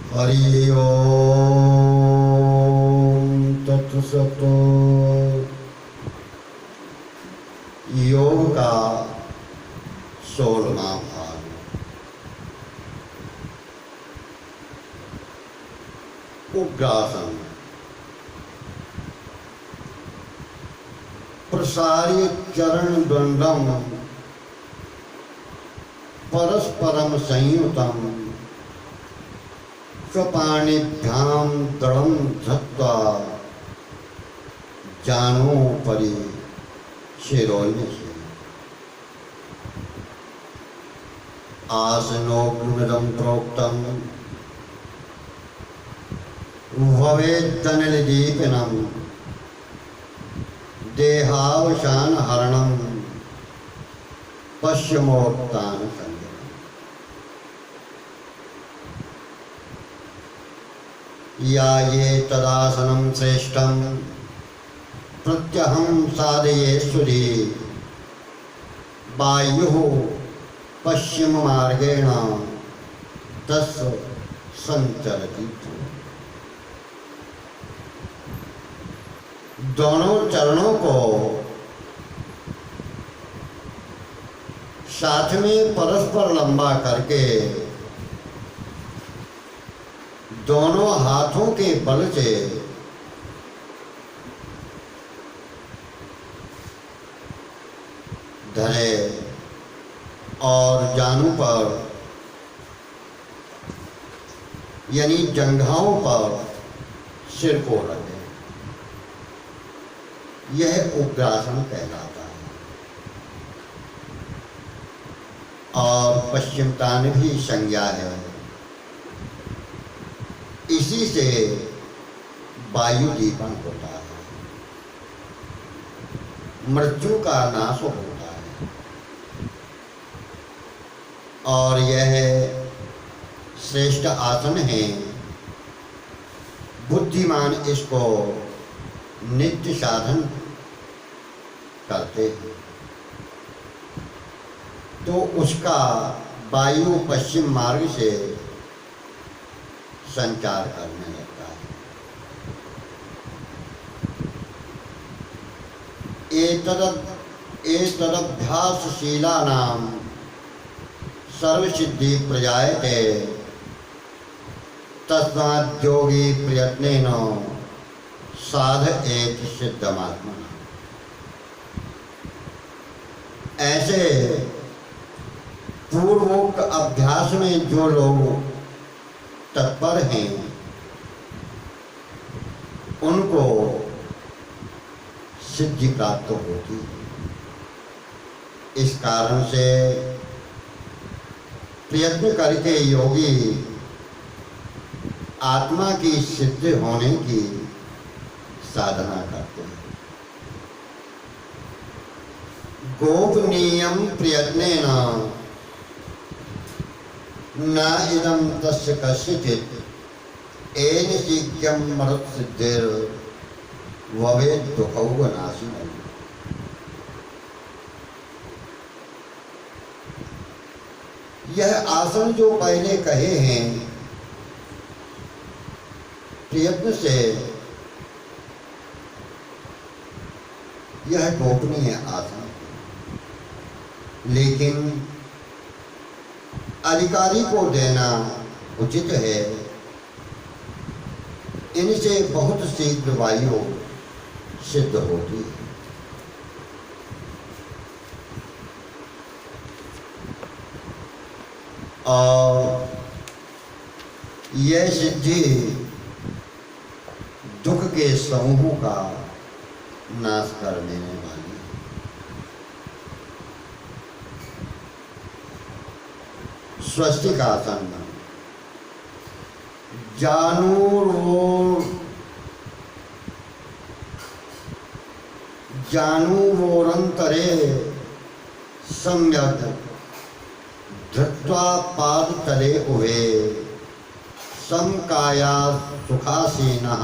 हरि ओम तत्सत। योग का 16वां भाग। उग्रासन। प्रसार्य चरण दंडम परस्परम संयुतम स्वपाणिभ्याम दृढ़ं धत्वा जानोपरि शिरोन्यसे। आसनोपनिदं प्रोक्तं भवेद्दनलदीपिनं देहावसानहरणं पश्चिमोत्तानसंज्ञकम्। या ये तदासनं श्रेष्ठं प्रत्यहं साधयेश्वरी वायुः पश्चिममार्गेण तस्य संचरति। दोनों चरणों को साथ में परस्पर लंबा करके दोनों हाथों के बल से धरे और जानु पर यानी जंघाओं पर सिर को रखे। यह उग्रासन कहलाता है। और पश्चिमतान भी संज्ञा है। इसी से वायु दीपन होता है, मृत्यु का नाश होता है। और यह श्रेष्ठ आसन है। बुद्धिमान इसको नित्य साधन करते हैं तो उसका वायु पश्चिम मार्ग से संचार करने लगता है। एतदभ्यासशीलानां सर्वसिद्धि प्रजायते तस्माद् योगी प्रयत्नेन साधयेत् सिद्धमात्मना। ऐसे पूर्वोक्त अभ्यास में जो लोग तत्पर हैं उनको सिद्धि प्राप्त होती है। इस कारण से प्रयत्न करके योगी आत्मा की सिद्ध होने की साधना करते हैं। गोपनीयं प्रयत्नेन न इदं तस्य कस्यचित् येन शीघ्रं मरुत्सिद्धिर् भवेत् दुःखौघनाशिनम्। यह आसन जो पहले कहे हैं प्रयत्न से यह गोपनीय आसन, लेकिन अधिकारी को देना उचित है। इनसे बहुत शीघ्र वायु सिद्ध होती है। और यह सिद्धि दुख के समूह का नाश कर देने वाली है। स्वस्तिकासन। जानुवोरंतरे सम्यक धृत्वा पादतले उभे समकाया सुखासीनः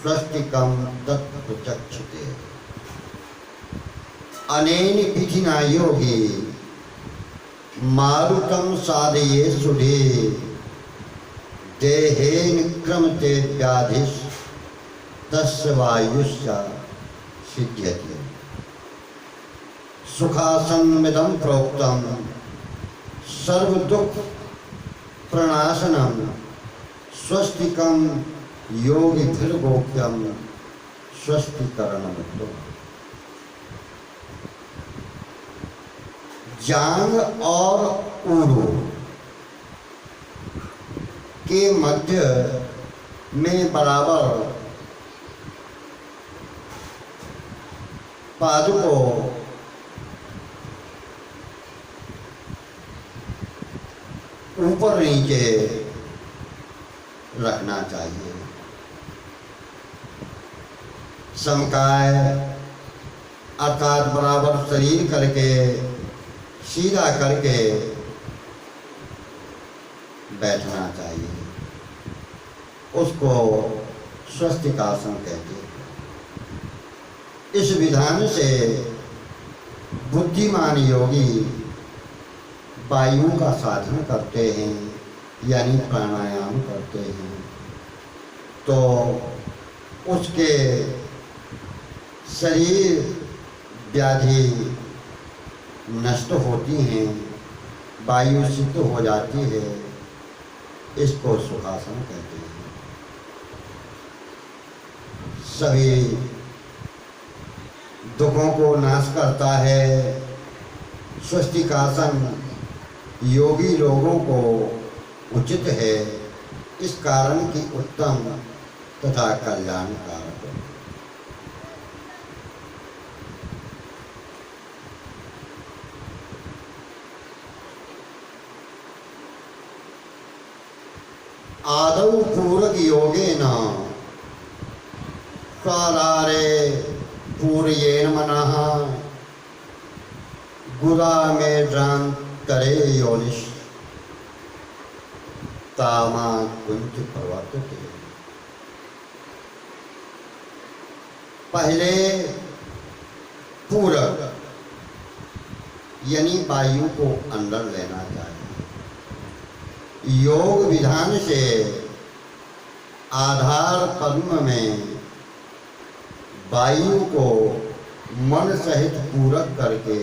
स्वस्तिकं तत्प्रचक्षते। अनेन विधिना योगी मारुतं साधयेत् सुधे देहे निक्रमते व्याधिश तस्य वायुश्च सिद्ध्यति। सुखासनमिदं प्रोक्तं सर्वदुःख प्रणाशनम स्वस्तिकम योगिभिर्गोप्यम स्वस्तिकरणमतो। जांग और ऊरू के मध्य में बराबर पाद को ऊपर नीचे रखना चाहिए। समकाय अर्थात बराबर शरीर करके सीधा करके बैठना चाहिए। उसको स्वस्तिकासन कहते हैं। इस विधान से बुद्धिमान योगी वायु का साधन करते हैं यानी प्राणायाम करते हैं, तो उसके शरीर व्याधि नष्ट होती हैं, वायु सिद्ध हो जाती है। इसको सुखासन कहते हैं। सभी दुखों को नाश करता है। स्वस्तिकासन योगी लोगों को उचित है, इस कारण की उत्तम तथा कल्याणकारक। आदौ पूरक योगेन स्वारारे पूर्येण मनः गुदा में ड्रांतरे योनिश तामा कुंज प्रवर्तते। पहले पूरक यानी वायु को अंदर लेना चाहिए। योग विधान से आधार पद्म में वायु को मन सहित पूरक करके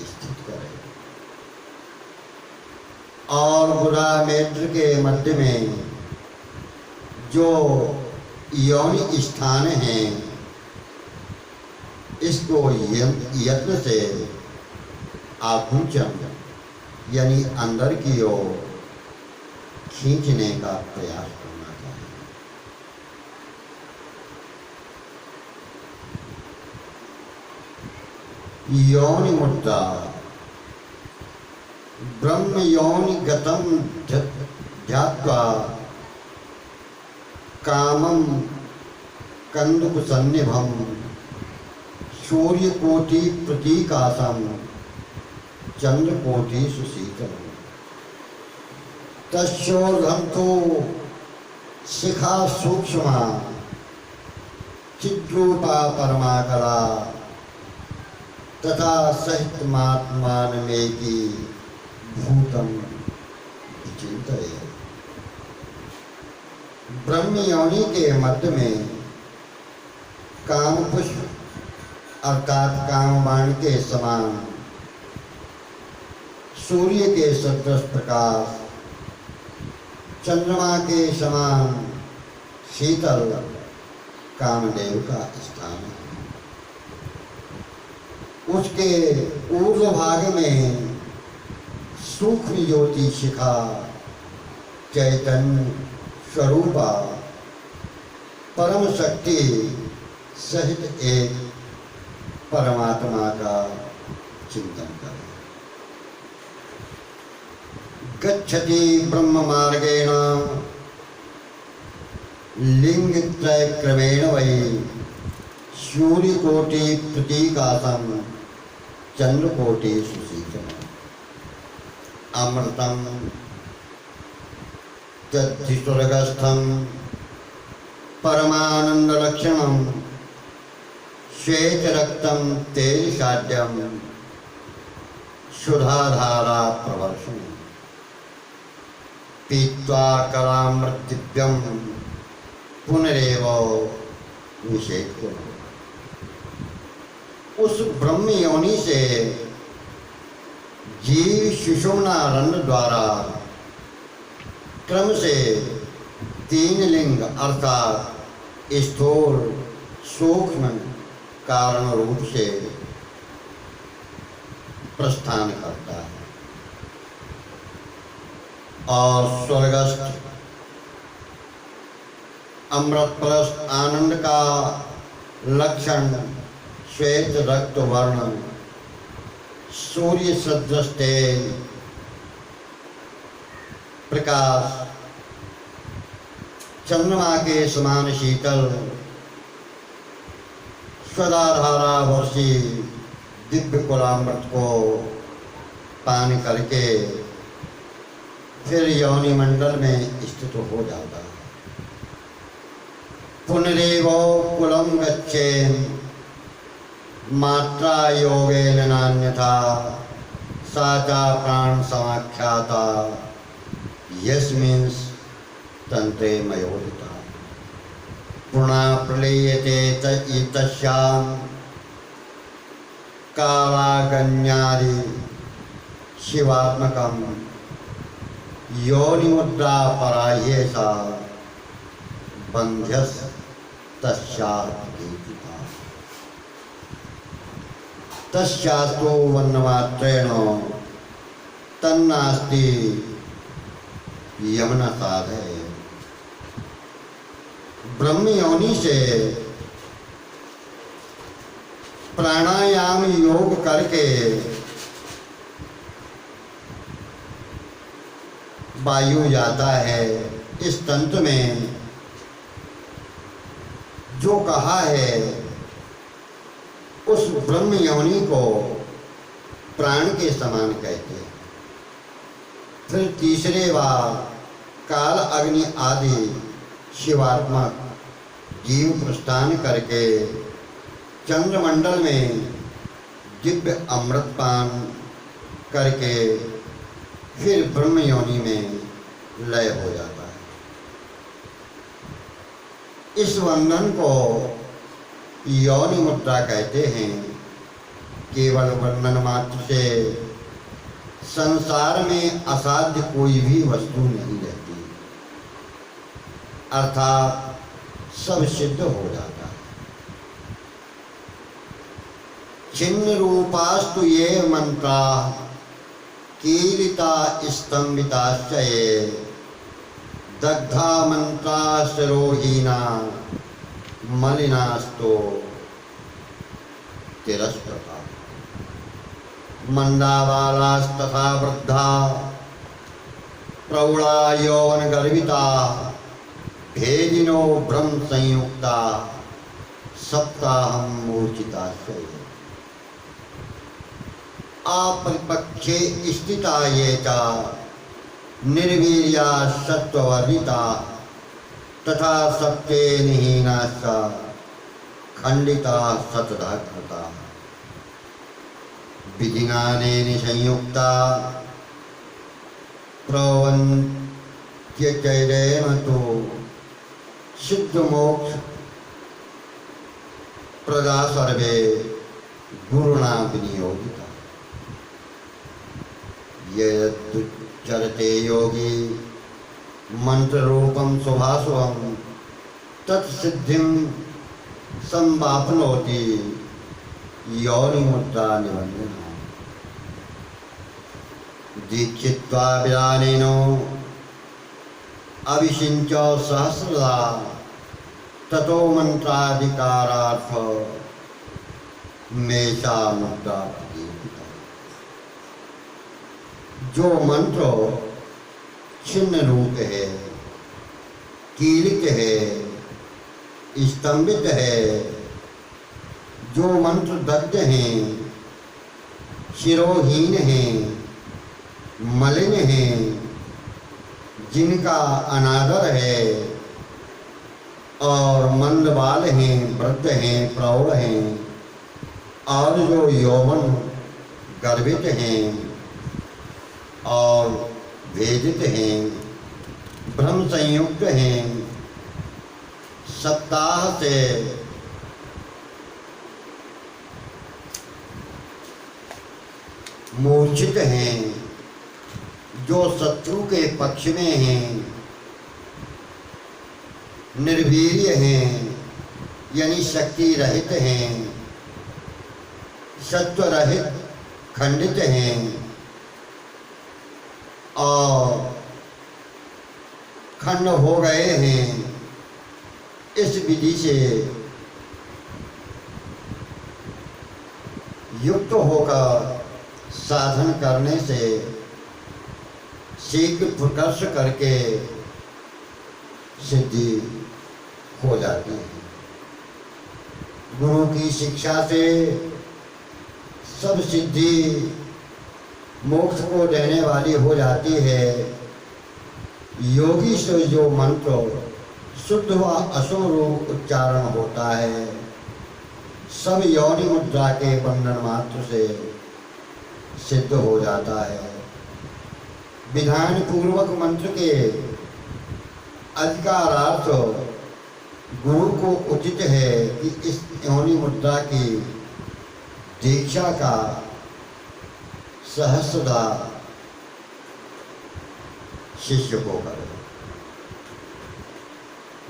स्थित करें और गुदा नेत्र के मध्य में जो योनि स्थान हैं इसको यत्न से आकुंचन यानी अंदर की ओर खींचने का प्रयास करना चाहिए। योनि मुद्रा ब्रह्म योनि गतम ध्यात्वा कामम कंदुकसन्निभम सूर्यकोटि प्रतीकासम चंद्रकोटि सुशीतलम तस्योर्धं तो शिखा सूक्ष्मा चिद्रूपा परमाकला तथा सहित महात्मान में की भूतम चिंतये। ब्रह्म योनि के मध्य में काम पुष्प अर्थात कामबाण के समान सूर्य के सदृश प्रकाश चंद्रमा के समान शीतल कामदेव का स्थान है। उसके ऊर्ध्व भाग में सूक्ष्म ज्योति शिखा चैतन्य स्वरूपा परम शक्ति सहित एक परमात्मा का चिंतन करें। गच्छति ब्रह्म मार्गेण लिंग त्रय क्रमेण वै सूर्यकोटि प्रतीकासम चंद्रकोटि सुशीतलम अमृतम तद्धिस्वर्गस्थम परमानंद लक्षणम श्वेत रक्तम तेज साध्यम सुधाधारा प्रवर्षण। पीत्वा करामृतदिव्यं पुनरेव निषेध्य। उस ब्रह्म योनि से जीव सुषुम्ना रंध्र द्वारा क्रम से तीन लिंग अर्थात स्थूल सूक्ष्म कारण रूप से प्रस्थान करता है और स्वर्गस्थ अमृतप्रस्थ आनंद का लक्षण श्वेत रक्त वर्ण सूर्य सदृश तेज प्रकाश चंद्रमा के समान शीतल सदाधारा वर्षी दिव्य कुलामृत को पान करके फिर योनि मंडल में स्थित हो जाता है। पुनरेवो कुलम गच्छेन मात्रा योगेन नान्यथा साचा प्राण समाख्याता यस मीन्स तंत्रे मयोदिता पुनः प्रलीयते तस्यां कालागन्यादि शिवात्मकं योनिमुद्रा पराह्ये सा बंध्यस तस्यात् गीतिता तस्यास्तु वर्णमात्रेण तन्नास्ति यमन साधय। ब्रह्म योनि से प्राणायाम योग करके वायु जाता है। इस तंत्र में जो कहा है उस ब्रह्म योनि को प्राण के समान कहते हैं। फिर तीसरे बार काल अग्नि आदि शिवात्मक जीव प्रस्थान करके चंद्रमंडल में दिव्य अमृतपान करके फिर ब्रह्म योनि में लय हो जाता है। इस वर्णन को योनि मुद्रा कहते हैं। केवल वर्णन मात्र से संसार में असाध्य कोई भी वस्तु नहीं रहती, अर्थात सब सिद्ध हो जाता है। छिन्न रूपास्तु ये मंत्रा कीलिता स्तंभिताश्च ये दग्धा मंत्रा सरोहीना मलिनास्तो तिरस्कृता मंदाबालास्तथा वृद्धा प्रौढ़ा यौवन गर्विता भेदिनो ब्रह्म संयुक्ता सप्ताहं मूर्छिताश्च अपरिपक्षे स्थिता ये च निर्वीर्या सत्ववर्जिता तथा सत्ये निहीनाश्च खंडिता सतधा कृता विधिनानेन संयुक्ता प्रवन्त्यचैरेण तो सिद्ध मोक्ष प्रदा सर्वे गुरुणा विनियोगिता यदुच्चरते योगी मंत्र रूपम शुभाशुभम तत्सिद्धिं संवाप्नोति योनि मुद्रा निबंधन दीक्षित्वा विरानेनो अभिषिंच सहस्रदा ततो मंत्राधिकारार्थ मेषा मुद्रा प्रदीपिता। जो मंत्र छिन्न रूप है, कीलित है, स्तंभित है, जो मंत्र दग्ध हैं, शिरोहीन हैं, मलिन हैं, जिनका अनादर है और मंदबाल हैं, वृद्ध हैं, प्रौढ़ हैं और जो यौवन गर्भित हैं और भेदित हैं, ब्रह्म संयुक्त हैं, सप्ताह से मूर्छित हैं, जो शत्रु के पक्ष में हैं, निर्वीर्य हैं यानी शक्ति रहित हैं, सत्व रहित खंडित हैं और खंड हो गए हैं। इस विधि से युक्त होकर साधन करने से शीघ्र प्रकर्ष करके सिद्धि हो जाती है। गुरु की शिक्षा से सब सिद्धि मोक्ष को देने वाली हो जाती है। योगी से जो मंत्र शुद्ध व अशुभ रूप उच्चारण होता है, सब योनि मुद्रा के बंधन मात्र से सिद्ध हो जाता है। विधान पूर्वक मंत्र के अधिकारार्थ गुरु को उचित है कि इस योनि मुद्रा की दीक्षा का सहस्रदा शिष्य को करे।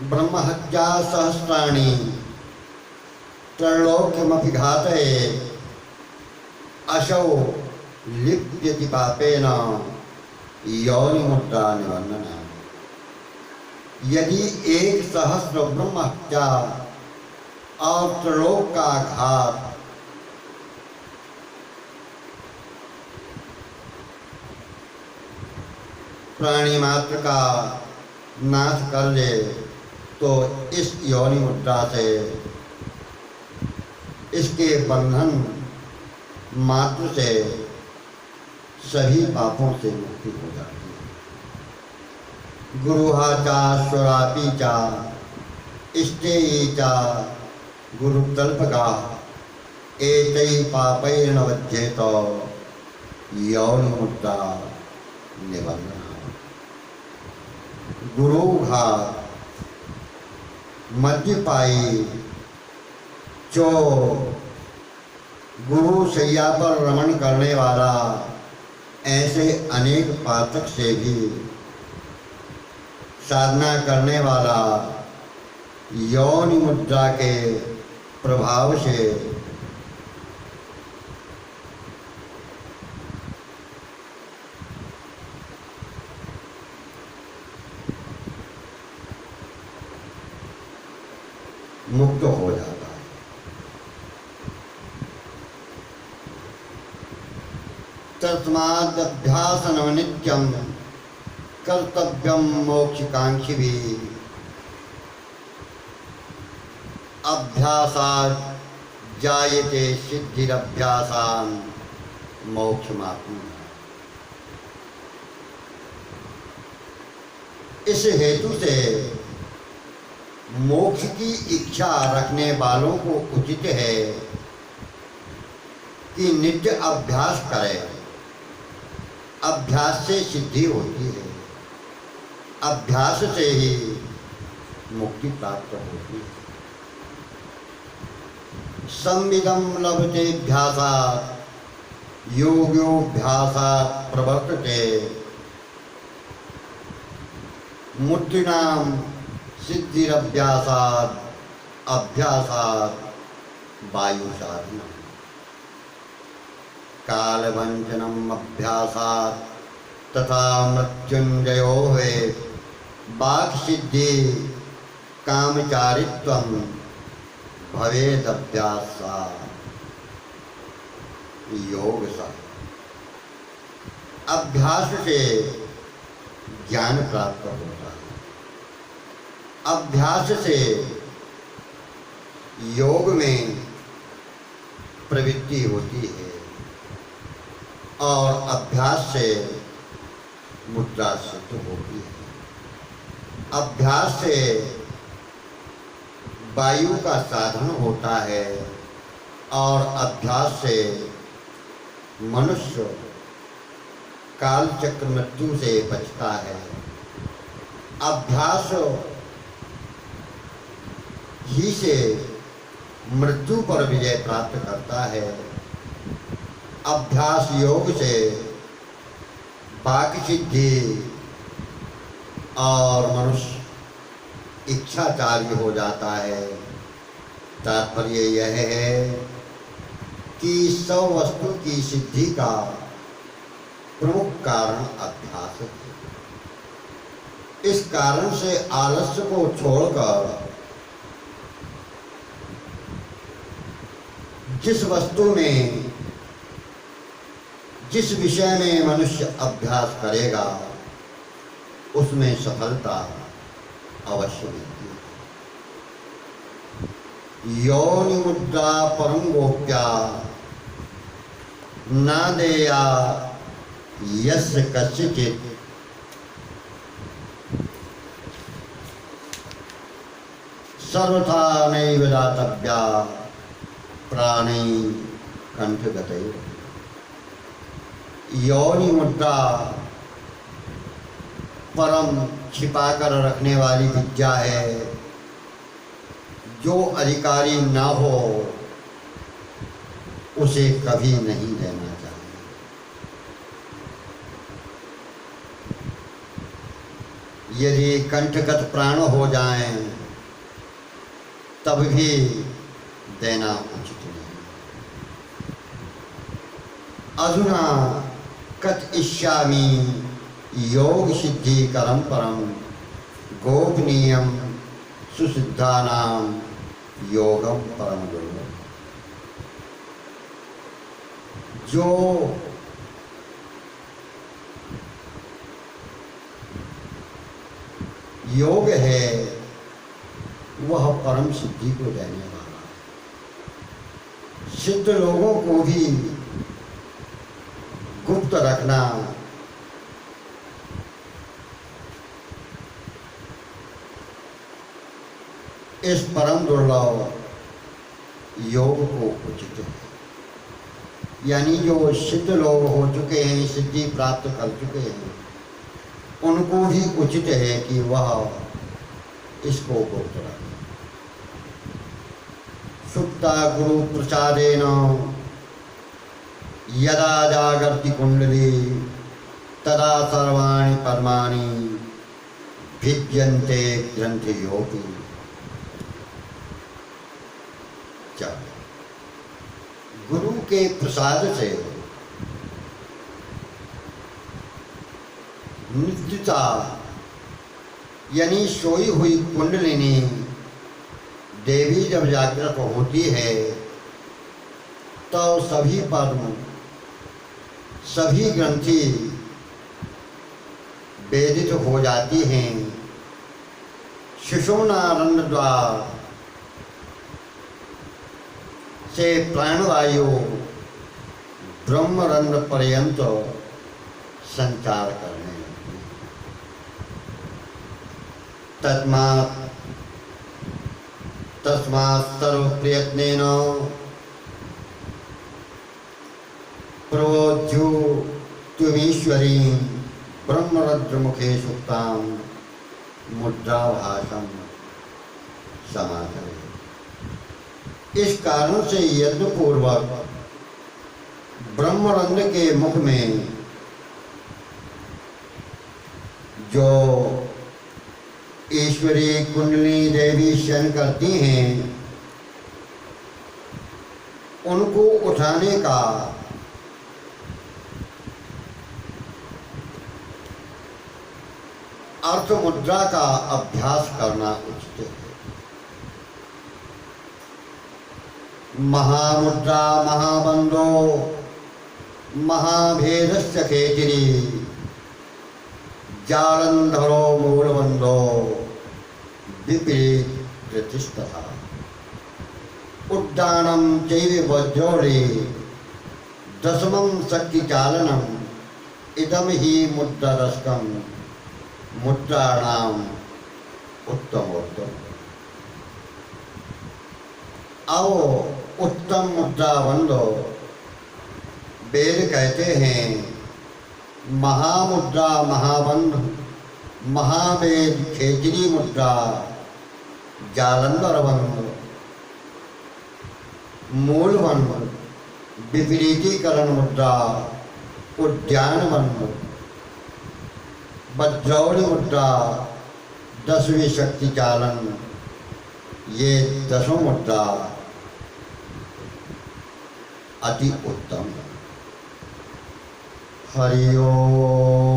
ब्रह्महत्या सहस्राणि त्रैलोक्यमपि घातये असौ लिप्यति पापेन योनि मुद्रा निबंधन। यदि 1,000 ब्रह्महत्या और त्रैलोक का घात प्राणी मात्र का नाश कर दे तो इस योनि मुद्रा से इसके बंधन मात्र से सभी पापों से मुक्ति हो जाती है। गुरुहा चा स्वरापी चा इष्टेयी चा गुरुकल्पका एतै पापैर्न वज्येत योनि मुद्रा निबंधन। गुरु घात मद्यपाई जो गुरु शैया पर रमण करने वाला, ऐसे अनेक पातक से भी साधना करने वाला योनि मुद्रा के प्रभाव से मुक्त हो जाता है। तस्मादभ्यासनं नित्यं कर्तव्यं मोक्षकांक्षिभिः अभ्यासात् जायते सिद्धिरभ्यासान् मोक्षमाप्नुहि। इस हेतु से मोक्ष की इच्छा रखने वालों को उचित है कि नित्य अभ्यास करें। अभ्यास से सिद्धि होती है, अभ्यास से ही मुक्ति प्राप्त होती है। संविदं लभतेभ्यासात् योग्योभ्यासात् प्रवर्तते मुक्तिनां सिद्धिरभ्यासात् अभ्यासात् वायु साधना। कालवंचनम अभ्यासात् तथा मृत्युंजयो है वाक् सिद्धि कामचारित्वं भवेदभ्यासात् योग सा। अभ्यास से ज्ञान प्राप्त होता है, अभ्यास से योग में प्रवृत्ति होती है और अभ्यास से मुद्रा सिद्ध होती है। अभ्यास से वायु का साधन होता है और अभ्यास से मनुष्य काल चक्र मृत्यु से बचता है। अभ्यास ही से मृत्यु पर विजय प्राप्त करता है। अभ्यास योग से वाक् सिद्धि और मनुष्य इच्छाचारी हो जाता है। तात्पर्य यह है कि सब वस्तु की सिद्धि का प्रमुख कारण अभ्यास है। इस कारण से आलस्य को छोड़कर जिस वस्तु में, जिस विषय में मनुष्य अभ्यास करेगा उसमें सफलता अवश्य मिलती है। योनि मुद्रा परम गोप्या न देया यस्य कस्यचित् सर्वथा नैव दातव्या प्राणी कंठगतैव। योनि मुद्रा परम छिपाकर रखने वाली विद्या है। जो अधिकारी न हो उसे कभी नहीं देना चाहिए। यदि कंठगत प्राण हो जाएं तब भी देना उचित नहीं। अधुना कथयिष्यामि योग सिद्धि करम परम गोपनीयम सुसिद्धानाम योगम परम दुर्लभम। जो योग है वह परम सिद्धि को देने वाला है। सिद्ध लोगों को भी गुप्त रखना इस परम दुर्लभ योग को उचित है। यानी जो सिद्ध लोग हो चुके हैं, सिद्धि प्राप्त कर चुके हैं, उनको भी उचित है कि वह इसको गुप्त रखें। सुप्ता गुरु प्रसादेन यदा जागर्ति कुंडली तदा सर्वाणि पद्मानि भिद्यन्ते ग्रंथियोपि। गुरु के प्रसाद से नित्यता यानी सोई हुई कुंडलिनी देवी जब जागृत होती है तो सभी पद्म, सभी ग्रंथि वेदित हो जाती हैं। सुषुम्नारंध्र द्वार से प्राणवायु ब्रह्मरंध्र पर्यंत संचार करने लगती है। तस्मात् सर्वप्रयत्नेन प्रवोज्झु त्वमीश्वरीं ब्रह्मरंध्रमुखे सुप्तां मुद्राभासं समाधये। इस कारण से यज्ञपूर्वक ब्रह्मरंध्र के मुख में जो ईश्वरी कुंडली देवी शयन करती हैं उनको उठाने का अर्थ मुद्रा का अभ्यास करना उचित है। महामुद्रा महाबंधो महाभेदस्य खेतिरी जालंधरो मूलबंधो विपरीत प्रतिष्ठता। उद्दानम चैव वज्रोली दशमं शक्ति चालनम इदम ही मुद्रादशकम मुद्राणाम उत्तमोत्तम। आओ उत्तम मुद्रा बंधो। वेद कहते हैं महामुद्रा महाबंध महावेद खेजरी मुद्रा, जालंधर बंध, मूल बंध, विपरीतीकरण मुद्रा, उद्यान बंध, वज्रौड़ी मुद्रा, 10वीं शक्ति चालन, ये 10 मुद्रा अति उत्तम। हरि ओम।